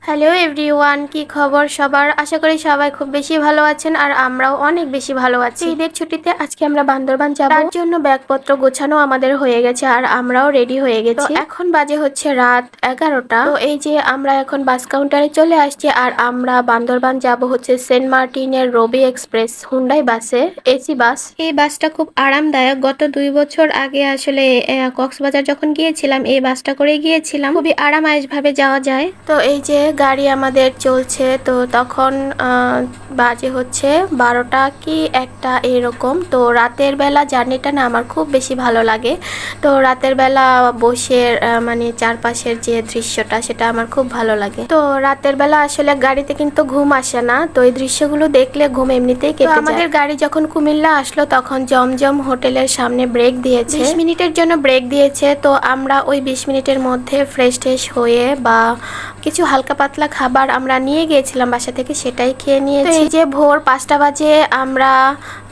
Hello everyone, কি খবর সবার? আশা করি সবাই খুব বেশি ভালো আছেন আর আমরাও অনেক বেশি ভালো আছি। ঈদের ছুটিতে আজকে আমরা বান্দরবান যাব, তার জন্য ব্যাগপত্র গোছানো আমাদের হয়ে গেছে আর আমরাও রেডি হয়ে গেছি। এখন বাজে হচ্ছে রাত 11টা। তো এই যে আমরা এখন বাস কাউন্টারে চলে আসছি আর আমরা বান্দরবান যাব হচ্ছে সেন্ট মার্টিনের রবি এক্সপ্রেস হুন্ডাই বাসে, এসি বাস। এই বাসটা খুব আরামদায়ক। গত 2 বছর আগে আসলে কক্সবাজার যখন গিয়েছিলাম এই বাসটা করে গিয়েছিলাম, খুবই আরামায়েশ ভাবে যাওয়া যায়। তো এই যে গাড়ি আমাদের চলছে, তো তখন বাজে হচ্ছে 12টা কি 1টা এরকম। তো রাতের বেলা জার্নিটা না আমার খুব বেশি ভালো লাগে। তো রাতের বেলা বসে মানে চারপাশের যে দৃশ্যটা সেটা আমার খুব ভালো লাগে। তো রাতের বেলা আসলে গাড়িতে কিন্তু ঘুম আসে না, তো এই দৃশ্যগুলো দেখলে ঘুম এমনিতেই কেটে যায়। আমাদের গাড়ি যখন কুমিল্লা আসলো তখন জমজম হোটেলের সামনে ব্রেক দিয়েছে, 20 মিনিটের জন্য ব্রেক দিয়েছে। তো আমরা ওই 20 মিনিটের মধ্যে ফ্রেশ হয়ে বা কিছু হালকা পাতলা খাবার আমরা নিয়ে গিয়েছিলাম বাসা থেকে, সেটাই খেয়ে নিয়েছি। এই যে ভোর 5টা বাজে আমরা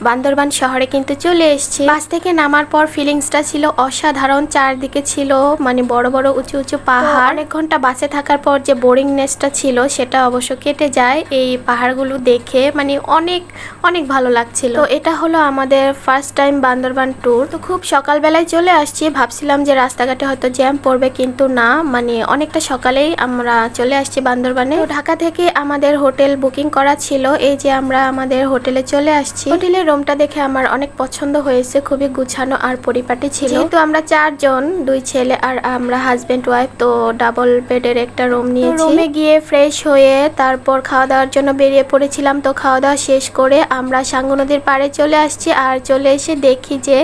বান্দরবান শহরে কিন্তু চলে এসেছি। বাস থেকে নামার পর ফিলিংসটা ছিল অসাধারণ। চারদিকে ছিল মানে বড় বড় উঁচু উঁচু পাহাড়। অনেক ঘন্টা বাসে থাকার পর যে বোরিংনেসটা ছিল সেটা অবশ্য কেটে যায় এই পাহাড়গুলো দেখে, মানে অনেক অনেক ভালো লাগছিল। তো এটা হলো আমাদের ফার্স্ট টাইম বান্দরবান ট্যুর। তো খুব সকালবেলায় চলে আসছি, ভাবছিলাম যে রাস্তাঘাটে হয়তো জ্যাম পড়বে, কিন্তু না, মানে অনেকটা সকালেই আমরা চলে আসছি বান্দরবানে। ঢাকা থেকে আমাদের হোটেল বুকিং করা ছিল। এই যে আমরা আমাদের হোটেলে চলে আসছি। হোটেলের রুমটা দেখে আমার অনেক পছন্দ হয়েছে, খুবই গুছানো আর পরিপাটি ছিল। যেহেতু আমরা 4 জন, 2 ছেলে আর আমরা হাজবেন্ড ওয়াইফ, তো ডাবল বেডের একটা রুম নিয়েছি। রুমে গিয়ে ফ্রেশ হয়ে তারপর খাওয়া দাওয়ার জন্য বেরিয়ে পড়েছিলাম। তো খাওয়া দাওয়া শেষ করে আমরা সাঙ্গু নদীর পাড়ে চলে আসছি আর চলে এসে দেখি যে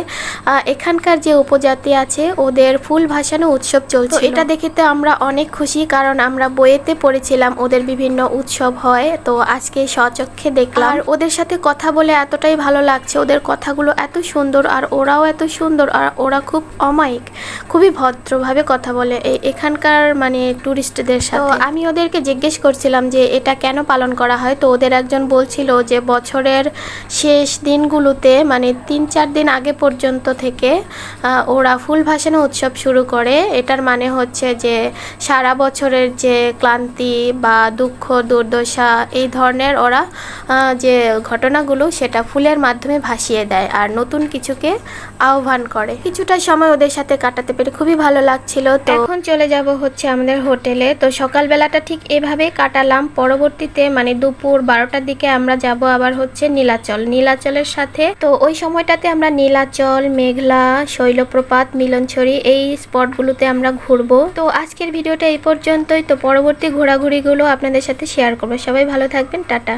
এখানকার যে উপজাতি আছে ওদের ফুল ভাসানো উৎসব চলছে। এটা দেখে তো আমরা অনেক খুশি, কারণ আমরা বইয়েতে পড়েছিলাম ওদের বিভিন্ন উৎসব হয়, তো আজকে স্বচক্ষে দেখলাম। আর ওদের সাথে কথা বলে এতটাই ভালো লাগছে, ওদের কথাগুলো এত সুন্দর আর ওরাও এত সুন্দর, আর ওরা খুব অমায়িক, খুবই ভদ্রভাবে কথা বলে এখানকার মানে টুরিস্টদের সাথে। তো আমি ওদেরকে জিজ্ঞেস করছিলাম যে এটা কেন পালন করা হয়। তো ওদের একজন বলছিল যে বছরের শেষ দিনগুলোতে মানে 3-4 দিন আগে পর্যন্ত থেকে ওরা ফুল ভাসানো উৎসব শুরু করে। এটার মানে হচ্ছে যে সারা বছরের যে ক্লান্তি বা দুঃখ দুর্দশা এই ধরনের ওরা যে ঘটনাগুলো সেটা ফুলের মাধ্যমে ভাসিয়ে দেয় আর নতুন কিছুকে আহ্বান করে। কিছুটা সময় ওদের সাথে কাটাতে পেরে খুবই ভালো লাগছিল। তো এখন চলে যাব হচ্ছে আমাদের হোটেলে। তো সকালবেলাটা ঠিক এভাবেই কাটালাম। পরবর্তীতে মানে দুপুর 12টার দিকে আমরা যাব আবার হচ্ছে নীলাচলের সাথে। তো ওই সময়টাতে আমরা নীলাচল, মেঘলা, শৈলপ্রপাত, মিলনছড়ি এই স্পটগুলোতে আমরা ঘুরবো। তো আজকের ভিডিওটা এই পর্যন্তই। তো পরবর্তী ঘোরাঘুরিগুলো আপনাদের সাথে শেয়ার করবো। সবাই ভালো থাকবেন, টাটা।